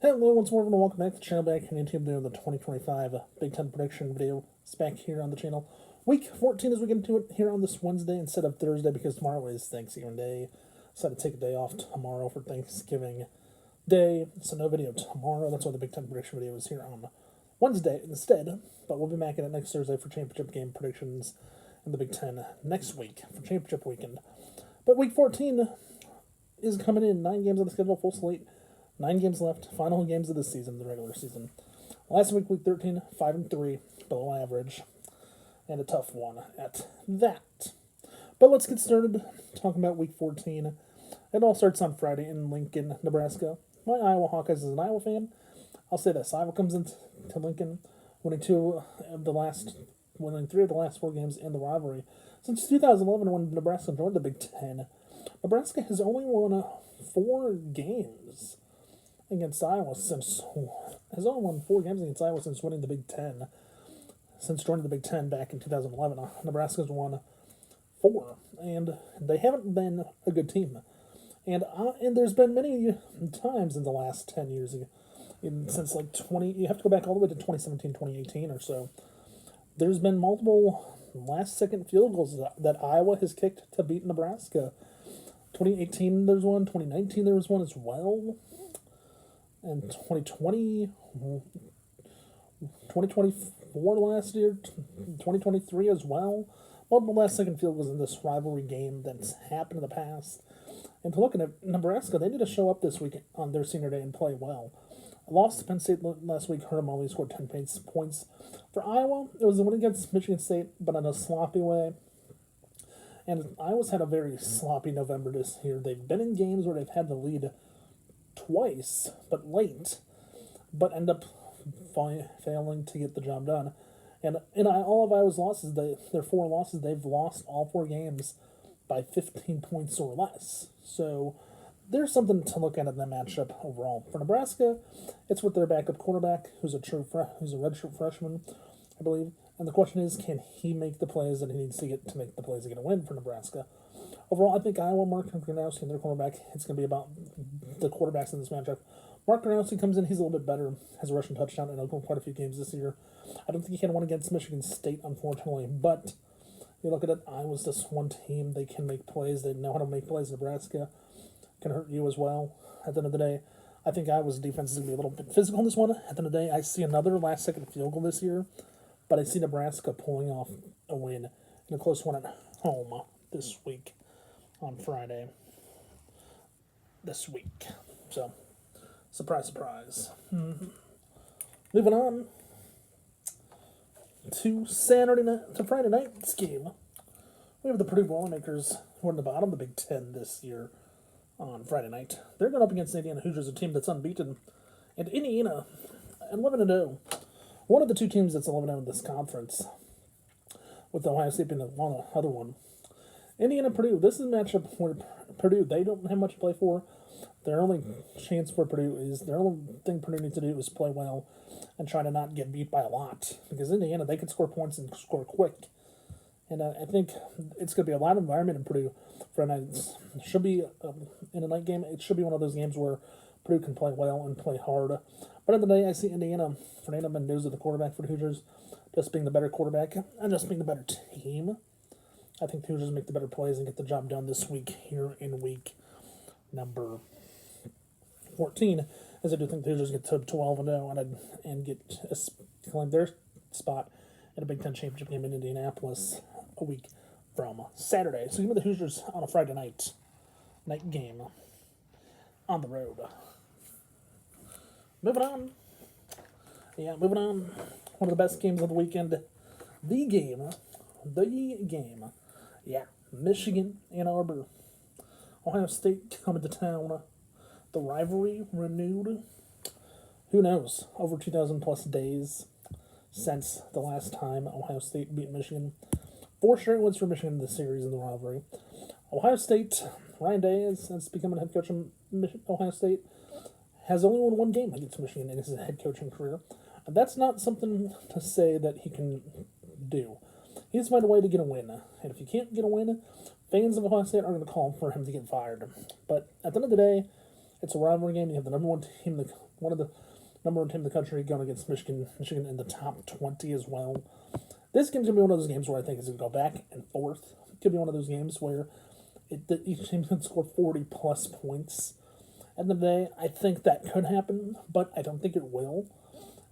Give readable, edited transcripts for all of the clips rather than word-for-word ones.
Hello, once more, and welcome back to the channel, back on YouTube doing the 2025 Big Ten prediction video. It's back here on the channel. Week 14 as we get into it here on this Wednesday instead of Thursday because tomorrow is Thanksgiving Day. Decided to take a day off tomorrow for Thanksgiving Day, so no video tomorrow. That's why the Big Ten prediction video is here on Wednesday instead. But we'll be back at it next Thursday for championship game predictions in the Big Ten next week for championship weekend. But week 14 is coming in. 9 games on the schedule, full slate. 9 games left, final games of the season, the regular season. Last week, week 13, 5-3, below average, and a tough one at that. But let's get started talking about week 14. It all starts on Friday in Lincoln, Nebraska. My Iowa Hawkeyes is an Iowa fan. I'll say this: Iowa comes into Lincoln, winning 3 of the last 4 games in the rivalry since 2011 when Nebraska joined the Big Ten. Nebraska has only won 4 games against Iowa since has only won 4 games against Iowa since winning the Big Ten. Since joining the Big Ten back in 2011, Nebraska's won 4, and they haven't been a good team. And there's been many times in the last 10 years, since like 20, you have to go back all the way to 2017, 2018 or so. There's been multiple last-second field goals that Iowa has kicked to beat Nebraska. 2018 there's one, 2019 there was one as well. And 2024 last year, 2023 as well. Multiple last-second field goals in this rivalry game that's happened in the past. And to look at Nebraska, they need to show up this week on their senior day and play well. A loss to Penn State last week. Herm only scored 10 points. For Iowa, it was a win against Michigan State, but in a sloppy way. And Iowa's had a very sloppy November this year. They've been in games where they've had the lead twice, but late, but end up failing to get the job done. And in all of Iowa's losses, their 4 losses, they've lost all 4 games by 15 points or less. So there's something to look at in the matchup overall. For Nebraska, it's with their backup quarterback, who's a redshirt freshman, I believe. And the question is, can he make the plays that he needs to get to make the plays to get a win for Nebraska? Overall, I think Iowa, Mark Gronowski, and their quarterback, it's going to be about the quarterbacks in this matchup. Mark Gronowski comes in, he's a little bit better, has a rushing touchdown in quite a few games this year. I don't think he can win against Michigan State, unfortunately, but you look at it, Iowa's just one team. They can make plays. They know how to make plays. Nebraska can hurt you as well. At the end of the day, I think Iowa's defense is going to be a little bit physical in this one. At the end of the day, I see another last-second field goal this year, but I see Nebraska pulling off a win in a close one at home this week on Friday this week. So, surprise, surprise. Moving on to Friday night's game. We have the Purdue Boilermakers, who are in the bottom of the Big Ten this year on Friday night. They're going up against Indiana Hoosiers, a team that's unbeaten. And Indiana, 11-0. One of the 2 teams that's 11-0 in this conference, with Ohio State being the other one. Indiana Purdue, this is a matchup where Purdue, they don't have much to play for. Their only chance for Purdue their only thing Purdue needs to do is play well and try to not get beat by a lot. Because Indiana, they can score points and score quick. And I think it's going to be a live environment in Purdue for a night. It should be, in a night game, it should be one of those games where Purdue can play well and play hard. But in the day, I see Indiana, Fernando Mendoza, the quarterback for the Hoosiers, just being the better quarterback and just being the better team. I think the Hoosiers make the better plays and get the job done this week here in week number 14, as I do think the Hoosiers get to 12-0 and claim their spot in a Big Ten championship game in Indianapolis a week from Saturday. So give me the Hoosiers on a Friday night game on the road. Moving on. One of the best games of the weekend. The game. Yeah, Michigan, Ann Arbor. Ohio State coming to town. The rivalry renewed. Who knows? Over 2,000 plus days since the last time Ohio State beat Michigan. 4 straight wins for Michigan in the series in the rivalry. Ohio State, Ryan Day, since becoming head coach of Ohio State, has only won 1 game against Michigan in his head coaching career. And that's not something to say that he can do. He needs to find a way to get a win. And if you can't get a win, fans of Ohio State are going to call for him to get fired. But at the end of the day, It's a rivalry game. You have the number one team, one of the number one team in the country going against Michigan. Michigan in the top 20 as well. This game's going to be one of those games where I think it's going to go back and forth. It could be one of those games where each team can score 40-plus points. At the end of the day, I think that could happen, but I don't think it will.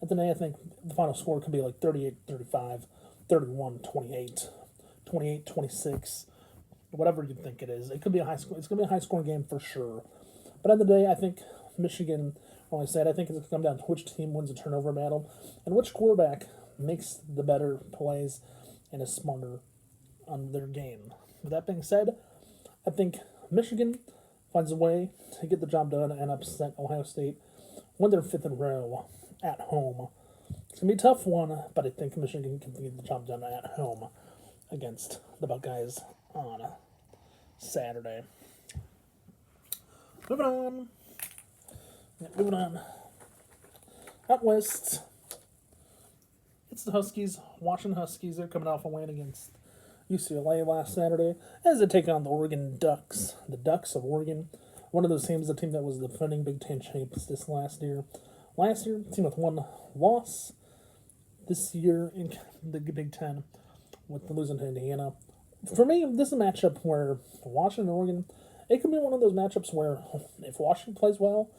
At the end of the day, I think the final score could be like 38-35, 31-28, 28-26, whatever you think it is. It could be a high score. It's going to be a high-scoring game for sure. But at the end of the day, I think Michigan, like I said, I think it's going to come down to which team wins a turnover battle and which quarterback makes the better plays and is smarter on their game. With that being said, I think Michigan finds a way to get the job done and upset Ohio State, win their fifth in a row at home. It's going to be a tough one, but I think Michigan can get the job done at home against the Buckeyes on Saturday. Moving on. Out west, it's the Huskies, Washington Huskies. They're coming off a win against UCLA last Saturday as they take on the Oregon Ducks. The Ducks of Oregon, one of those teams, the team that was the defending Big Ten champs this last year. Last year, team with one loss. This year in the Big Ten with the losing to Indiana. For me, this is a matchup where Washington and Oregon, it could be one of those matchups where if Washington plays well,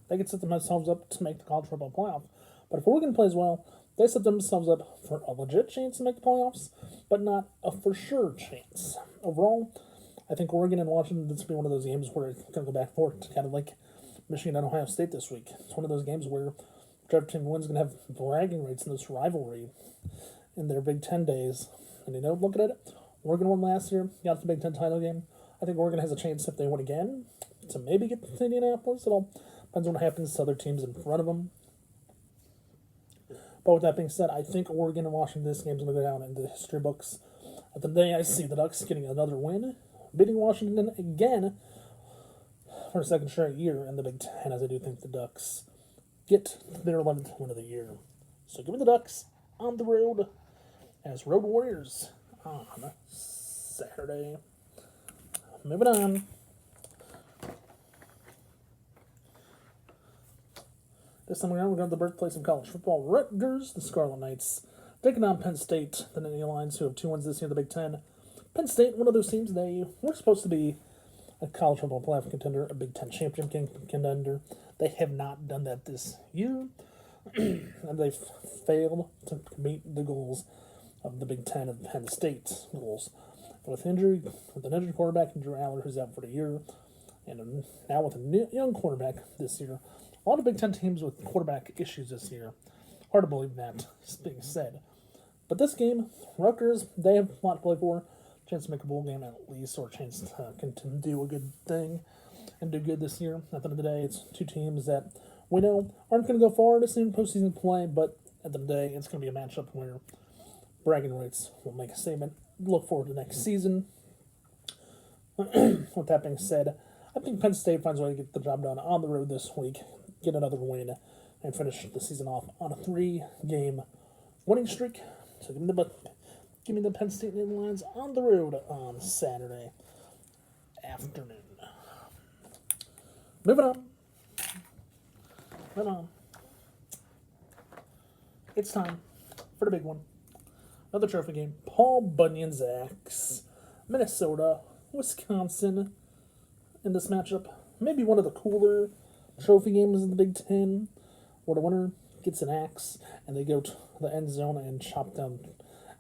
they could set themselves up to make the college football playoff. But if Oregon plays well, they set themselves up for a legit chance to make the playoffs, but not a for sure chance. Overall, I think Oregon and Washington, this will be one of those games where it's going to go back and forth, kind of like Michigan and Ohio State this week. It's one of those games where whichever team wins is going to have bragging rights in this rivalry in their Big Ten days. And looking at it, Oregon won last year, got the Big Ten title game. I think Oregon has a chance if they win again to maybe get to Indianapolis. It all depends on what happens to other teams in front of them. But with that being said, I think Oregon and Washington, this game's going to go down in the history books. At the day, I see the Ducks getting another win, beating Washington again for a second straight year in the Big Ten, as I do think the Ducks get their 11th win of the year. So give me the Ducks on the road as Road Warriors on Saturday. Moving on. This time around, we're going to the birthplace of college football. Rutgers, the Scarlet Knights, taking on Penn State, the Nittany Lions, who have 2 wins this year in the Big Ten. Penn State, one of those teams, they were supposed to be a college football playoff contender, a Big Ten championship contender. They have not done that this year, and they've failed to meet the goals of the Big Ten and Penn State's goals. With an injured quarterback, Drew Aller, who's out for the year, and now with a young quarterback this year. A lot of Big Ten teams with quarterback issues this year. Hard to believe that being said. But this game, Rutgers, they have a lot to play for. Chance to make a bowl game at least, or a chance to do a good thing and do good this year. At the end of the day, it's 2 teams that we know aren't going to go far this in postseason play, but at the end of the day, it's going to be a matchup where bragging rights will make a statement. Look forward to next season. With that being said, I think Penn State finds a way to get the job done on the road this week, get another win, and finish the season off on a 3-game winning streak. So give me the Penn State Nittany Lions on the road on Saturday afternoon. Moving on. It's time for the big one. Another trophy game. Paul Bunyan's Axe. Minnesota, Wisconsin in this matchup. Maybe one of the cooler trophy games in the Big Ten, where the winner gets an axe and they go to the end zone and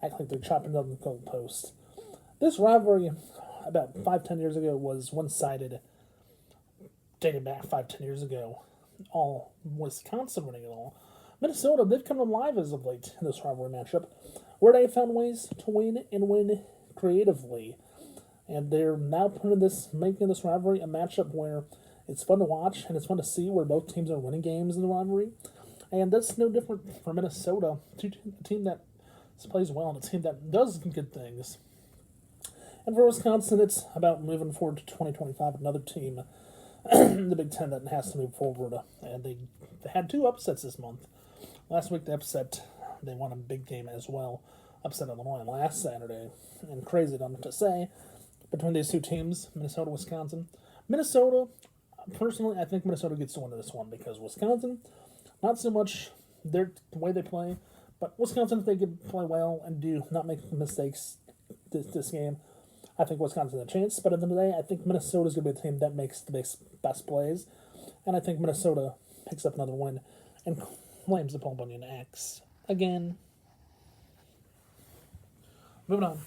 act like they're chopping down the goalpost. This rivalry, about 5-10 years ago, was one-sided, dating back 5-10 years ago. All Wisconsin winning it all. Minnesota, they've come alive as of late in this rivalry matchup, where they found ways to win and win creatively. And they're now making this rivalry a matchup where it's fun to watch and it's fun to see where both teams are winning games in the rivalry. And that's no different for Minnesota, a team that plays well and a team that does good things. And for Wisconsin, it's about moving forward to 2025, another team in the Big Ten that has to move forward. And they had 2 upsets this month. Last week they won a big game as well. Upset Illinois last Saturday. And crazy enough to say, between these 2 teams, Minnesota, Wisconsin, Minnesota, personally, I think Minnesota gets to win this one because Wisconsin, not so much the way they play, but Wisconsin, if they could play well and do not make mistakes this game, I think Wisconsin has a chance. But at the end of the day, I think Minnesota's going to be the team that makes the best plays, and I think Minnesota picks up another win and claims the Paul Bunyan X again. Moving on.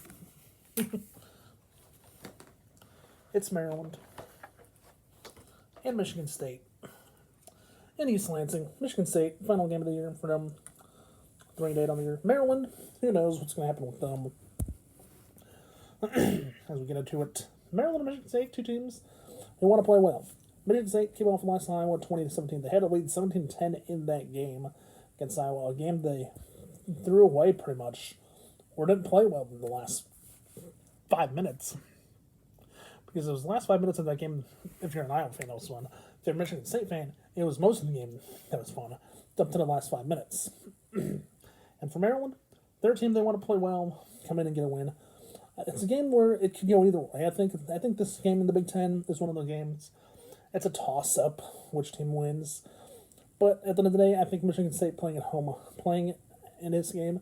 It's Maryland and Michigan State. In East Lansing, Michigan State, final game of the year for them. 3-8 on the year. Maryland, who knows what's going to happen with them. As we get into it, Maryland and Michigan State, two teams who want to play well. Michigan State came off the last line, won 20-17. They had a lead 17-10 in that game against Iowa, a game they threw away pretty much, or didn't play well in the last 5 minutes. Because it was the last 5 minutes of that game, if you're an Iowa fan, that was fun. If you're a Michigan State fan, it was most of the game that was fun, up to the last 5 minutes. And for Maryland, their team, they want to play well, come in and get a win. It's a game where it could go either way. I think this game in the Big Ten is one of those games. It's a toss-up, which team wins. But at the end of the day, I think Michigan State playing at home, playing in this game,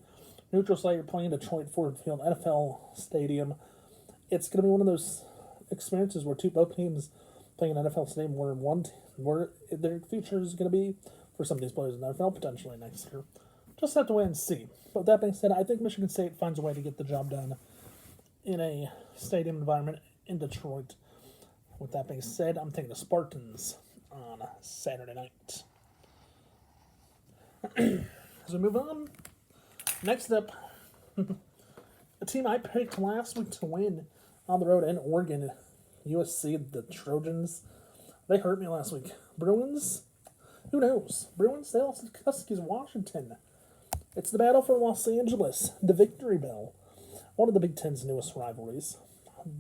neutral site, you're playing Detroit Ford Field, NFL Stadium. It's going to be one of those experiences where both teams playing an NFL stadium where their future is going to be for some of these players in the NFL potentially next year. Just have to wait and see. But with that being said, I think Michigan State finds a way to get the job done in a stadium environment in Detroit. With that being said, I'm taking the Spartans on Saturday night. As we move on, next up, the team I picked last week to win on the road in Oregon, USC, the Trojans. They hurt me last week. Bruins, who knows? Bruins, they lost to the Huskies of Washington. It's the battle for Los Angeles, the Victory Bell. One of the Big Ten's newest rivalries,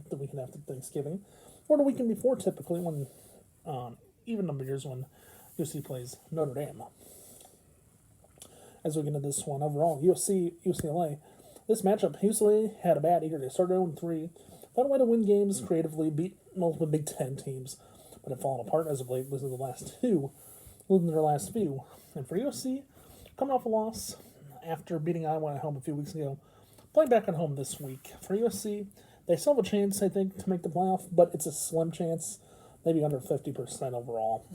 the weekend after Thanksgiving, or the weekend before, typically, when even number of years when USC plays Notre Dame. As we get into this one, overall, UCLA, this matchup, UCLA had a bad year. They started 0-3, found a way to win games creatively, beat multiple Big Ten teams, but have fallen apart as of late, losing their last few. And for USC, coming off a loss after beating Iowa at home a few weeks ago, playing back at home this week. For USC, they still have a chance, I think, to make the playoff, but it's a slim chance, maybe under 50% overall.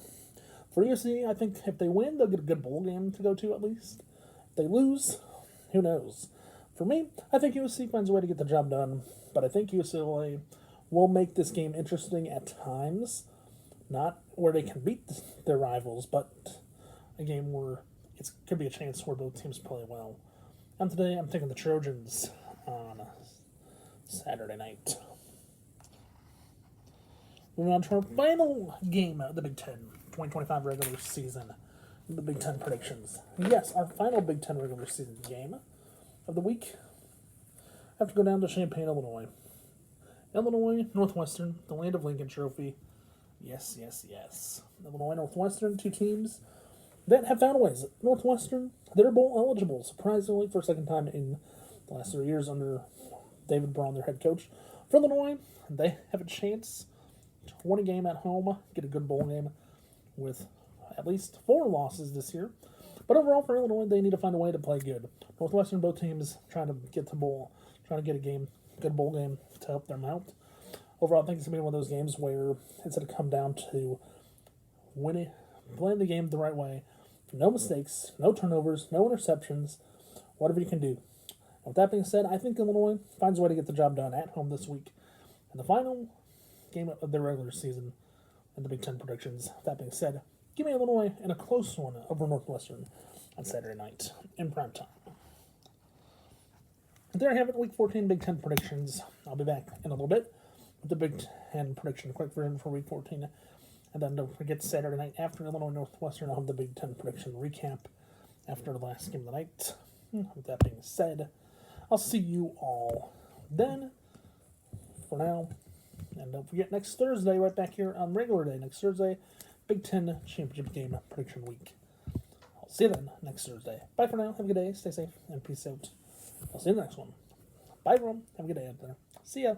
For USC, I think if they win, they'll get a good bowl game to go to at least. If they lose, who knows? For me, I think USC finds a way to get the job done, but I think UCLA will make this game interesting at times. Not where they can beat their rivals, but a game where it could be a chance where both teams play well. And today, I'm taking the Trojans on Saturday night. Moving on to our final game of the Big Ten 2025 regular season. The Big Ten predictions. Yes, our final Big Ten regular season game of the week. I have to go down to Champaign, Illinois. Illinois, Northwestern, the land of Lincoln Trophy. Yes, yes, yes. Illinois, Northwestern, two teams that have found ways. Northwestern, they're bowl eligible, surprisingly, for a second time in the last 3 years under David Braun, their head coach. For Illinois, they have a chance to win a game at home, get a good bowl game with at least 4 losses this year. But overall, for Illinois, they need to find a way to play good. Northwestern, both teams trying to get to bowl, trying to get a game, good bowl game to help them out. Overall, I think it's going to be one of those games where it's going to come down to winning, playing the game the right way. No mistakes, no turnovers, no interceptions, whatever you can do. And with that being said, I think Illinois finds a way to get the job done at home this week. And the final game of the regular season and the Big Ten predictions. With that being said, give me Illinois in a close one over Northwestern on Saturday night in prime time. And there I have it, Week 14 Big Ten predictions. I'll be back in a little bit with the Big Ten prediction, quick version for Week 14. And then don't forget Saturday night after Illinois Northwestern, I'll have the Big Ten prediction recap after the last game of the night. With that being said, I'll see you all then. For now, and don't forget next Thursday, right back here on regular day, next Thursday, Big Ten Championship Game Prediction Week. I'll see you then next Thursday. Bye for now. Have a good day. Stay safe and peace out. I'll see you in the next one. Bye, everyone. Have a good day out there. See ya.